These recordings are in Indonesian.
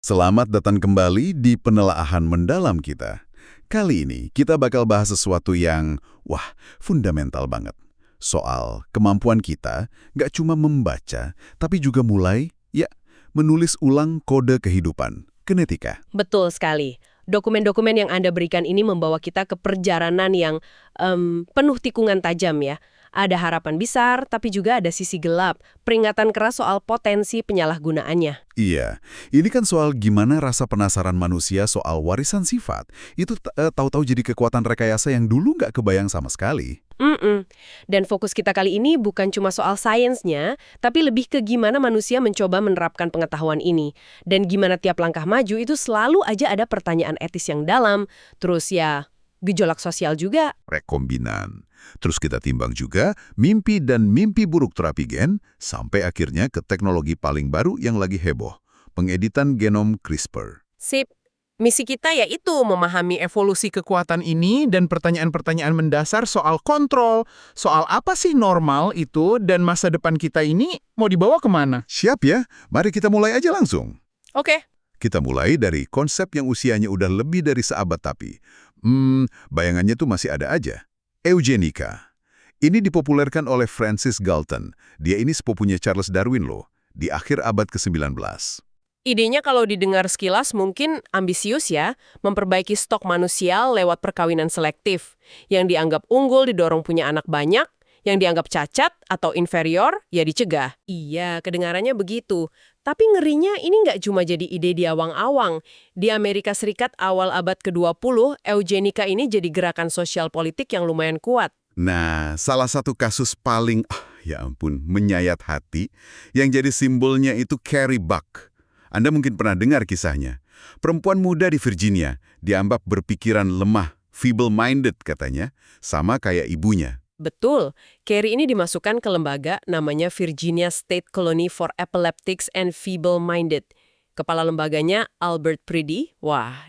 Selamat datang kembali di penelaahan mendalam kita. Kali ini kita bakal bahas sesuatu yang, fundamental banget. Soal kemampuan kita nggak cuma membaca, tapi juga menulis ulang kode kehidupan, genetika. Betul sekali. Dokumen-dokumen yang Anda berikan ini membawa kita ke perjalanan yang penuh tikungan tajam ya. Ada harapan besar, tapi juga ada sisi gelap. Peringatan keras soal potensi penyalahgunaannya. Iya, ini kan soal gimana rasa penasaran manusia soal warisan sifat. Itu tahu-tahu jadi kekuatan rekayasa yang dulu nggak kebayang sama sekali. Dan fokus kita kali ini bukan cuma soal sainsnya, tapi lebih ke gimana manusia mencoba menerapkan pengetahuan ini. Dan gimana tiap langkah maju itu selalu aja ada pertanyaan etis yang dalam. Terus ya, gejolak sosial juga. Rekombinan. Terus kita timbang juga mimpi dan mimpi buruk terapi gen, sampai akhirnya ke teknologi paling baru yang lagi heboh, pengeditan genom CRISPR. Sip. Misi kita yaitu memahami evolusi kekuatan ini dan pertanyaan-pertanyaan mendasar soal kontrol, soal apa sih normal itu dan masa depan kita ini mau dibawa kemana. Siap ya? Mari kita mulai aja langsung. Oke. Kita mulai dari konsep yang usianya udah lebih dari seabad tapi, bayangannya tuh masih ada aja. Eugenika. Ini dipopulerkan oleh Francis Galton. Dia ini sepupunya Charles Darwin loh, di akhir abad ke-19. Idenya kalau didengar sekilas mungkin ambisius ya, memperbaiki stok manusia lewat perkawinan selektif. Yang dianggap unggul didorong punya anak banyak, yang dianggap cacat atau inferior ya dicegah. Iya, kedengarannya begitu. Tapi ngerinya ini nggak cuma jadi ide di awang-awang. Di Amerika Serikat awal abad ke-20, eugenika ini jadi gerakan sosial politik yang lumayan kuat. Nah, salah satu kasus paling, menyayat hati, yang jadi simbolnya itu Carrie Buck. Anda mungkin pernah dengar kisahnya. Perempuan muda di Virginia dianggap berpikiran lemah, feeble-minded katanya, sama kayak ibunya. Betul, Carrie ini dimasukkan ke lembaga namanya Virginia State Colony for Epileptics and Feeble-Minded. Kepala lembaganya Albert Priddy,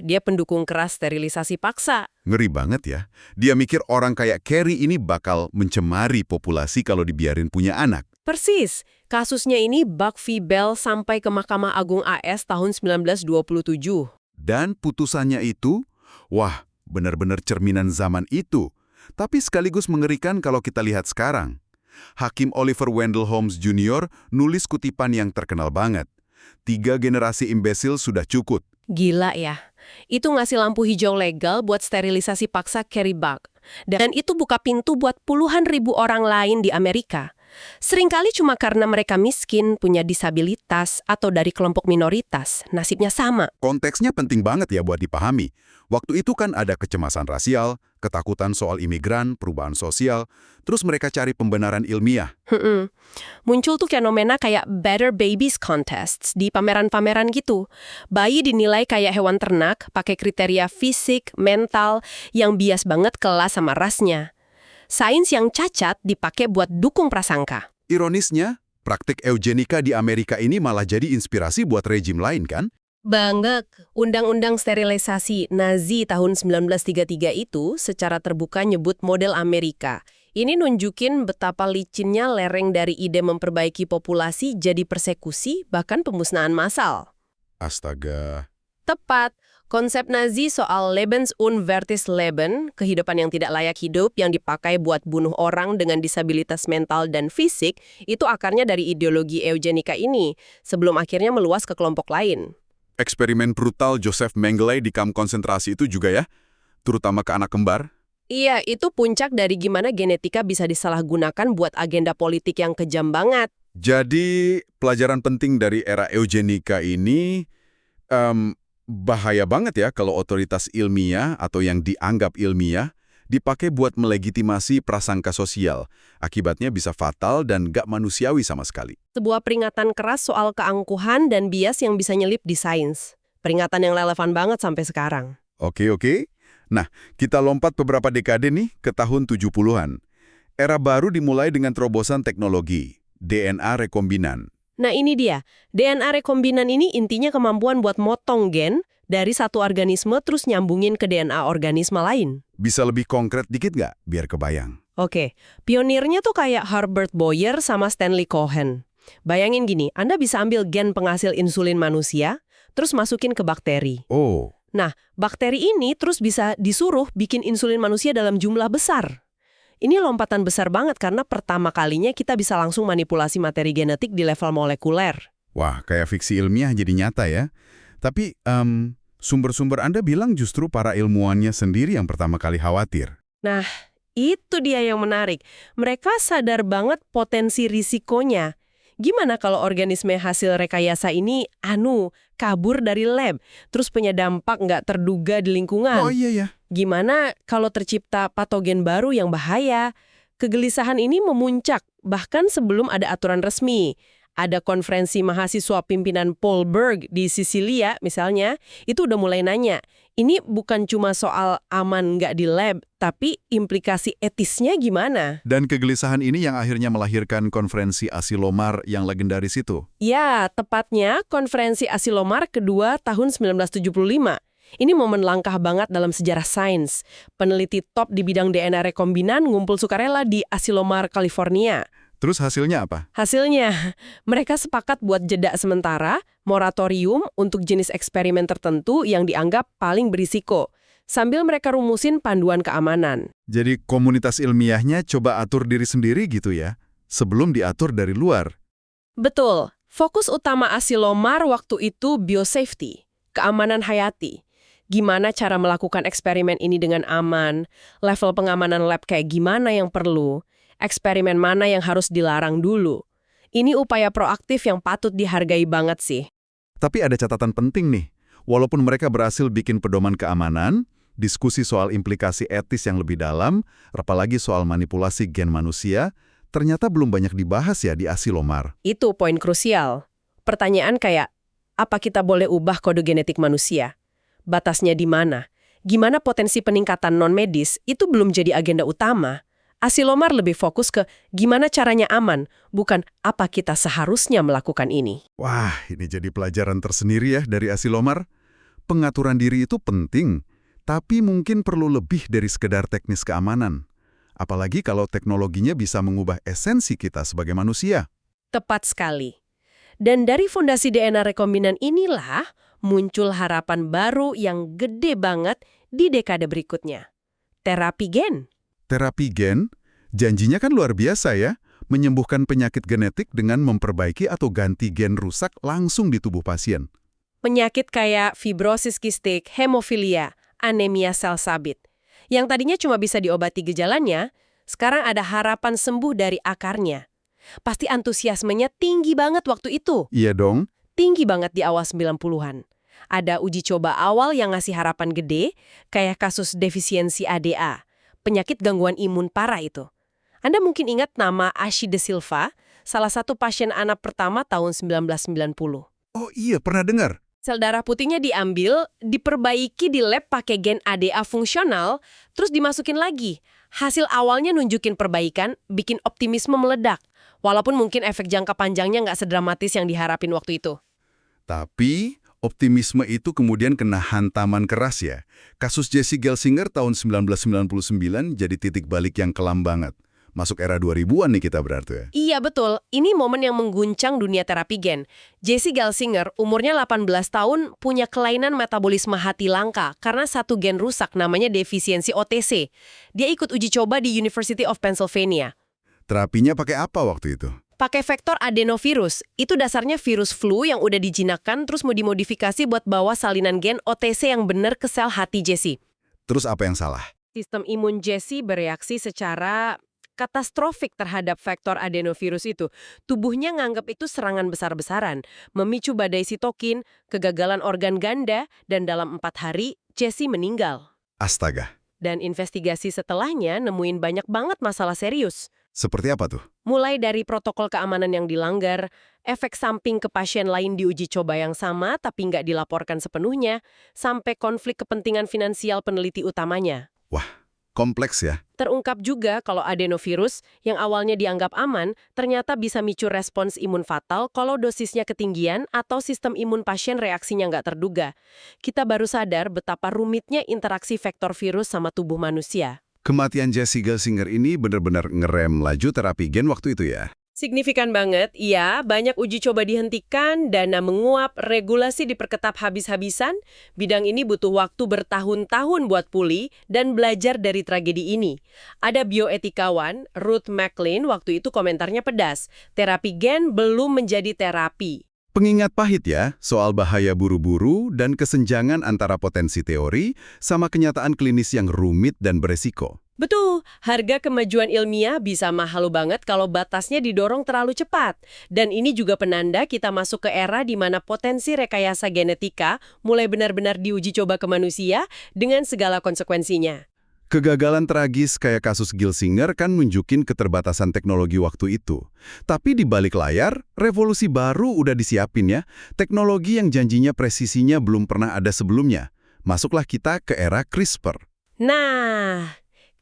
dia pendukung keras sterilisasi paksa. Ngeri banget ya. Dia mikir orang kayak Carrie ini bakal mencemari populasi kalau dibiarin punya anak. Persis, kasusnya ini Buck v. Bell sampai ke Mahkamah Agung AS tahun 1927. Dan putusannya itu, benar-benar cerminan zaman itu. Tapi sekaligus mengerikan kalau kita lihat sekarang. Hakim Oliver Wendell Holmes Jr. nulis kutipan yang terkenal banget. 3 generasi imbesil sudah cukup. Gila ya. Itu ngasih lampu hijau legal buat sterilisasi paksa Carrie Buck. Dan itu buka pintu buat puluhan ribu orang lain di Amerika. Seringkali cuma karena mereka miskin, punya disabilitas, atau dari kelompok minoritas, nasibnya sama. Konteksnya penting banget ya buat dipahami. Waktu itu kan ada kecemasan rasial, ketakutan soal imigran, perubahan sosial, terus mereka cari pembenaran ilmiah. Muncul tuh fenomena kayak Better Babies Contests di pameran-pameran gitu. Bayi dinilai kayak hewan ternak, pakai kriteria fisik, mental, yang bias banget kelas sama rasnya. Sains yang cacat dipakai buat dukung prasangka. Ironisnya, praktik eugenika di Amerika ini malah jadi inspirasi buat rejim lain kan? Banget. Undang-undang sterilisasi Nazi tahun 1933 itu secara terbuka nyebut model Amerika. Ini nunjukin betapa licinnya lereng dari ide memperbaiki populasi jadi persekusi, bahkan pemusnahan massal. Astaga. Tepat. Konsep Nazi soal Lebensunwertes Leben, kehidupan yang tidak layak hidup yang dipakai buat bunuh orang dengan disabilitas mental dan fisik, itu akarnya dari ideologi eugenika ini, sebelum akhirnya meluas ke kelompok lain. Eksperimen brutal Joseph Mengele di kamp konsentrasi itu juga ya, terutama ke anak kembar. Iya, itu puncak dari gimana genetika bisa disalahgunakan buat agenda politik yang kejam banget. Jadi, pelajaran penting dari era eugenika ini, bahaya banget ya kalau otoritas ilmiah atau yang dianggap ilmiah dipakai buat melegitimasi prasangka sosial. Akibatnya bisa fatal dan gak manusiawi sama sekali. Sebuah peringatan keras soal keangkuhan dan bias yang bisa nyelip di sains. Peringatan yang relevan banget sampai sekarang. Oke. Nah, kita lompat beberapa dekade nih ke tahun 70-an. Era baru dimulai dengan terobosan teknologi, DNA rekombinan. Nah ini dia, DNA rekombinan ini intinya kemampuan buat motong gen dari satu organisme terus nyambungin ke DNA organisme lain. Bisa lebih konkret dikit nggak, biar kebayang? Oke, pionirnya tuh kayak Herbert Boyer sama Stanley Cohen. Bayangin gini, Anda bisa ambil gen penghasil insulin manusia, terus masukin ke bakteri. Oh, Nah, bakteri ini terus bisa disuruh bikin insulin manusia dalam jumlah besar. Ini lompatan besar banget karena pertama kalinya kita bisa langsung manipulasi materi genetik di level molekuler. wah kayak fiksi ilmiah jadi nyata ya. Tapi sumber-sumber Anda bilang justru para ilmuwannya sendiri yang pertama kali khawatir. Nah, itu dia yang menarik. Mereka sadar banget potensi risikonya. Gimana kalau organisme hasil rekayasa ini kabur dari lab, terus punya dampak nggak terduga di lingkungan? Oh iya ya. Gimana kalau tercipta patogen baru yang bahaya? Kegelisahan ini memuncak, bahkan sebelum ada aturan resmi. Ada konferensi mahasiswa pimpinan Paul Berg di Sisilia misalnya, itu udah mulai nanya, ini bukan cuma soal aman nggak di lab, tapi implikasi etisnya gimana? Dan kegelisahan ini yang akhirnya melahirkan konferensi Asilomar yang legendaris itu. Ya, tepatnya konferensi Asilomar kedua tahun 1975. Ini momen langkah banget dalam sejarah sains. Peneliti top di bidang DNA rekombinan ngumpul sukarela di Asilomar, California. Terus hasilnya apa? Hasilnya, mereka sepakat buat jeda sementara, moratorium untuk jenis eksperimen tertentu yang dianggap paling berisiko, sambil mereka rumusin panduan keamanan. Jadi komunitas ilmiahnya coba atur diri sendiri gitu ya, sebelum diatur dari luar. Betul, fokus utama Asilomar waktu itu biosafety, keamanan hayati. Gimana cara melakukan eksperimen ini dengan aman, level pengamanan lab kayak gimana yang perlu, eksperimen mana yang harus dilarang dulu. Ini upaya proaktif yang patut dihargai banget sih. Tapi ada catatan penting nih, walaupun mereka berhasil bikin pedoman keamanan, diskusi soal implikasi etis yang lebih dalam, apalagi soal manipulasi gen manusia, ternyata belum banyak dibahas ya di Asilomar. Itu poin krusial. Pertanyaan kayak, apa kita boleh ubah kode genetik manusia? Batasnya di mana? Gimana potensi peningkatan non-medis itu belum jadi agenda utama. Asilomar lebih fokus ke gimana caranya aman, bukan apa kita seharusnya melakukan ini. Wah, ini jadi pelajaran tersendiri ya dari Asilomar. Pengaturan diri itu penting, tapi mungkin perlu lebih dari sekedar teknis keamanan. Apalagi kalau teknologinya bisa mengubah esensi kita sebagai manusia. Tepat sekali. Dan dari fondasi DNA rekombinan inilah muncul harapan baru yang gede banget di dekade berikutnya. Terapi gen. Terapi gen, janjinya kan luar biasa ya, menyembuhkan penyakit genetik dengan memperbaiki atau ganti gen rusak langsung di tubuh pasien. Penyakit kayak fibrosis kistik, hemofilia, anemia sel sabit. Yang tadinya cuma bisa diobati gejalanya, sekarang ada harapan sembuh dari akarnya. Pasti antusiasmenya tinggi banget waktu itu. Iya dong. Tinggi banget di awal 90-an. Ada uji coba awal yang ngasih harapan gede, kayak kasus defisiensi ADA, penyakit gangguan imun parah itu. Anda mungkin ingat nama Ashi De Silva, salah satu pasien anak pertama tahun 1990. Oh iya, pernah dengar. Sel darah putihnya diambil, diperbaiki di lab pakai gen ADA fungsional, terus dimasukin lagi. Hasil awalnya nunjukin perbaikan, bikin optimisme meledak. Walaupun mungkin efek jangka panjangnya nggak sedramatis yang diharapin waktu itu. Tapi optimisme itu kemudian kena hantaman keras ya. Kasus Jesse Gelsinger tahun 1999 jadi titik balik yang kelam banget. Masuk era 2000-an nih kita berarti ya. Iya betul, ini momen yang mengguncang dunia terapi gen. Jesse Gelsinger, umurnya 18 tahun, punya kelainan metabolisme hati langka karena satu gen rusak namanya defisiensi OTC. Dia ikut uji coba di University of Pennsylvania. Terapinya pakai apa waktu itu? Pakai vektor adenovirus. Itu dasarnya virus flu yang udah dijinakkan terus mau dimodifikasi buat bawa salinan gen OTC yang benar ke sel hati Jesse. Terus apa yang salah? Sistem imun Jesse bereaksi secara katastrofik terhadap vektor adenovirus itu. Tubuhnya nganggap itu serangan besar-besaran, memicu badai sitokin, kegagalan organ ganda, dan dalam 4 hari, Jesse meninggal. Astaga. Dan investigasi setelahnya nemuin banyak banget masalah serius. Seperti apa tuh? Mulai dari protokol keamanan yang dilanggar, efek samping ke pasien lain di uji coba yang sama tapi nggak dilaporkan sepenuhnya, sampai konflik kepentingan finansial peneliti utamanya. Wah, kompleks ya. Terungkap juga kalau adenovirus yang awalnya dianggap aman, ternyata bisa micu respons imun fatal kalau dosisnya ketinggian atau sistem imun pasien reaksinya nggak terduga. Kita baru sadar betapa rumitnya interaksi vektor virus sama tubuh manusia. Kematian Jesse Gelsinger ini benar-benar ngerem laju terapi gen waktu itu ya? Signifikan banget, iya, banyak uji coba dihentikan, dana menguap, regulasi diperketat habis-habisan. Bidang ini butuh waktu bertahun-tahun buat pulih dan belajar dari tragedi ini. Ada bioetikawan, Ruth McLean, waktu itu komentarnya pedas. Terapi gen belum menjadi terapi. Pengingat pahit ya, soal bahaya buru-buru dan kesenjangan antara potensi teori sama kenyataan klinis yang rumit dan beresiko. Betul, harga kemajuan ilmiah bisa mahal banget kalau batasnya didorong terlalu cepat. Dan ini juga penanda kita masuk ke era di mana potensi rekayasa genetika mulai benar-benar diuji coba ke manusia dengan segala konsekuensinya. Kegagalan tragis kayak kasus Gilsinger kan nunjukin keterbatasan teknologi waktu itu. Tapi di balik layar, revolusi baru udah disiapin ya. Teknologi yang janjinya presisinya belum pernah ada sebelumnya. Masuklah kita ke era CRISPR. Nah,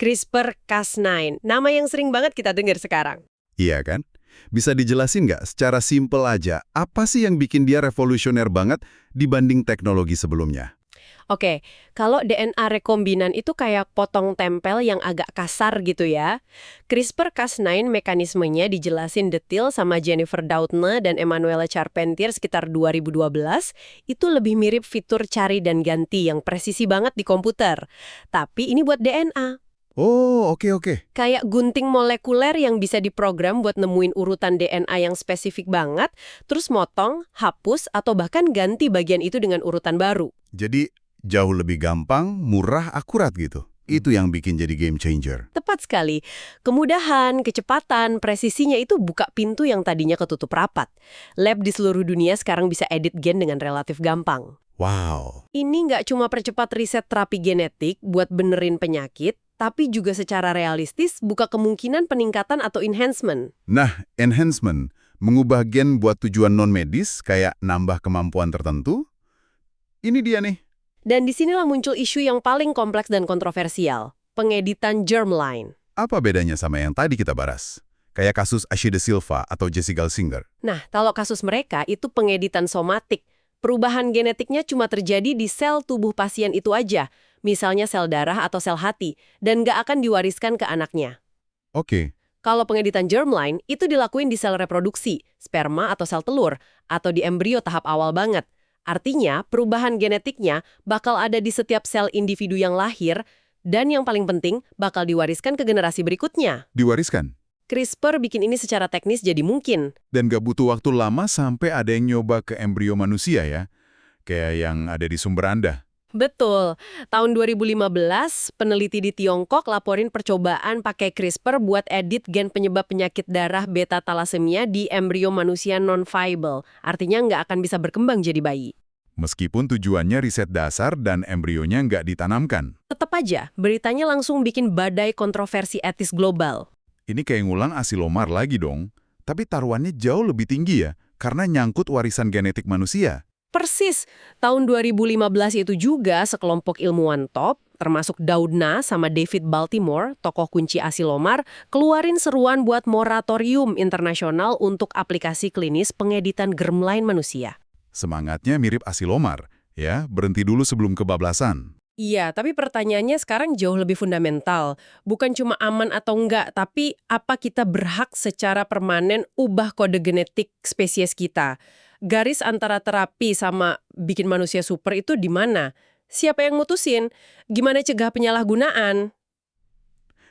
CRISPR-Cas9, nama yang sering banget kita dengar sekarang. Iya kan? Bisa dijelasin nggak secara simpel aja, apa sih yang bikin dia revolusioner banget dibanding teknologi sebelumnya? Oke, kalau DNA rekombinan itu kayak potong tempel yang agak kasar gitu ya. CRISPR-Cas9 mekanismenya dijelasin detail sama Jennifer Doudna dan Emmanuelle Charpentier sekitar 2012, itu lebih mirip fitur cari dan ganti yang presisi banget di komputer. Tapi ini buat DNA. Oh, oke. Kayak gunting molekuler yang bisa diprogram buat nemuin urutan DNA yang spesifik banget, terus motong, hapus, atau bahkan ganti bagian itu dengan urutan baru. Jadi, jauh lebih gampang, murah, akurat gitu. Itu yang bikin jadi game changer. Tepat sekali. Kemudahan, kecepatan, presisinya itu buka pintu yang tadinya ketutup rapat. Lab di seluruh dunia sekarang bisa edit gen dengan relatif gampang. Wow. Ini nggak cuma percepat riset terapi genetik buat benerin penyakit, tapi juga secara realistis buka kemungkinan peningkatan atau enhancement. Nah, enhancement, mengubah gen buat tujuan non-medis, kayak nambah kemampuan tertentu. Ini dia nih. Dan disinilah muncul isu yang paling kompleks dan kontroversial, pengeditan germline. Apa bedanya sama yang tadi kita bahas? Kayak kasus Ashida Silva atau Jesse Gilsinger. Nah, kalau kasus mereka itu pengeditan somatik. Perubahan genetiknya cuma terjadi di sel tubuh pasien itu aja, misalnya sel darah atau sel hati, dan nggak akan diwariskan ke anaknya. Oke. Kalau pengeditan germline, itu dilakuin di sel reproduksi, sperma atau sel telur, atau di embrio tahap awal banget. Artinya, perubahan genetiknya bakal ada di setiap sel individu yang lahir, dan yang paling penting, bakal diwariskan ke generasi berikutnya. Diwariskan. CRISPR bikin ini secara teknis jadi mungkin. Dan gak butuh waktu lama sampai ada yang nyoba ke embrio manusia ya. Kayak yang ada di sumber Anda. Betul. Tahun 2015, peneliti di Tiongkok laporin percobaan pakai CRISPR buat edit gen penyebab penyakit darah beta thalassemia di embrio manusia non-viable. Artinya nggak akan bisa berkembang jadi bayi. Meskipun tujuannya riset dasar dan embrionya nggak ditanamkan. Tetap aja, beritanya langsung bikin badai kontroversi etis global. Ini kayak ngulang asilomar lagi dong. Tapi taruhannya jauh lebih tinggi ya, karena nyangkut warisan genetik manusia. Persis, tahun 2015 itu juga sekelompok ilmuwan top, termasuk Doudna sama David Baltimore, tokoh kunci asilomar, keluarin seruan buat moratorium internasional untuk aplikasi klinis pengeditan germline manusia. Semangatnya mirip asilomar, ya, berhenti dulu sebelum kebablasan. Iya, tapi pertanyaannya sekarang jauh lebih fundamental. Bukan cuma aman atau enggak, tapi apa kita berhak secara permanen ubah kode genetik spesies kita? Garis antara terapi sama bikin manusia super itu di mana? Siapa yang mutusin? Gimana cegah penyalahgunaan?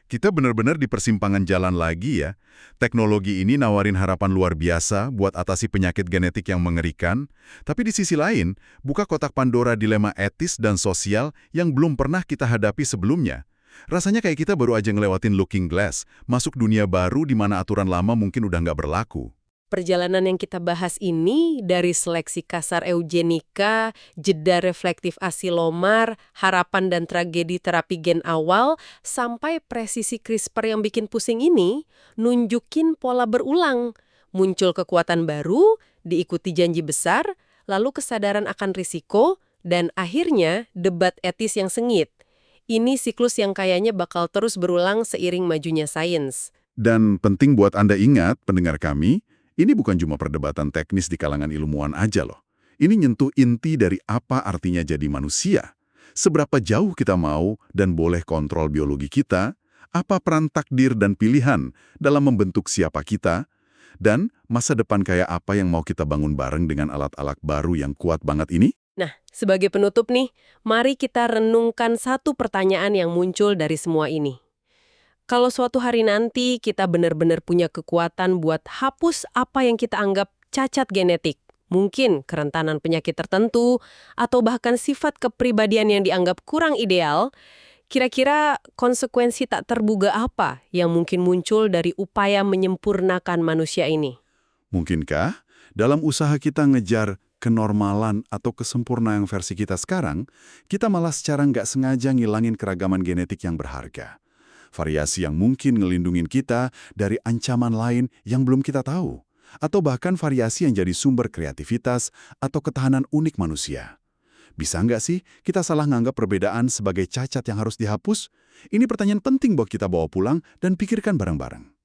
Kita benar-benar di persimpangan jalan lagi ya. Teknologi ini nawarin harapan luar biasa buat atasi penyakit genetik yang mengerikan, tapi di sisi lain, buka kotak Pandora dilema etis dan sosial yang belum pernah kita hadapi sebelumnya. Rasanya kayak kita baru aja ngelewatin looking glass, masuk dunia baru di mana aturan lama mungkin udah nggak berlaku. Perjalanan yang kita bahas ini dari seleksi kasar eugenika, jeda reflektif asilomar, harapan dan tragedi terapi gen awal, sampai presisi CRISPR yang bikin pusing ini, nunjukin pola berulang. Muncul kekuatan baru, diikuti janji besar, lalu kesadaran akan risiko, dan akhirnya debat etis yang sengit. Ini siklus yang kayaknya bakal terus berulang seiring majunya sains. Dan penting buat Anda ingat, pendengar kami, ini bukan cuma perdebatan teknis di kalangan ilmuwan aja loh. Ini nyentuh inti dari apa artinya jadi manusia. Seberapa jauh kita mau dan boleh kontrol biologi kita, apa peran takdir dan pilihan dalam membentuk siapa kita, Dan masa depan kayak apa yang mau kita bangun bareng dengan alat-alat baru yang kuat banget ini? Nah, sebagai penutup nih, mari kita renungkan satu pertanyaan yang muncul dari semua ini. Kalau suatu hari nanti kita benar-benar punya kekuatan buat hapus apa yang kita anggap cacat genetik, mungkin kerentanan penyakit tertentu, atau bahkan sifat kepribadian yang dianggap kurang ideal, kira-kira konsekuensi tak terduga apa yang mungkin muncul dari upaya menyempurnakan manusia ini? Mungkinkah dalam usaha kita ngejar kenormalan atau kesempurnaan versi kita sekarang, kita malah secara nggak sengaja ngilangin keragaman genetik yang berharga. Variasi yang mungkin ngelindungin kita dari ancaman lain yang belum kita tahu. Atau bahkan variasi yang jadi sumber kreativitas atau ketahanan unik manusia. Bisa nggak sih kita salah nganggap perbedaan sebagai cacat yang harus dihapus? Ini pertanyaan penting buat kita bawa pulang dan pikirkan bareng-bareng.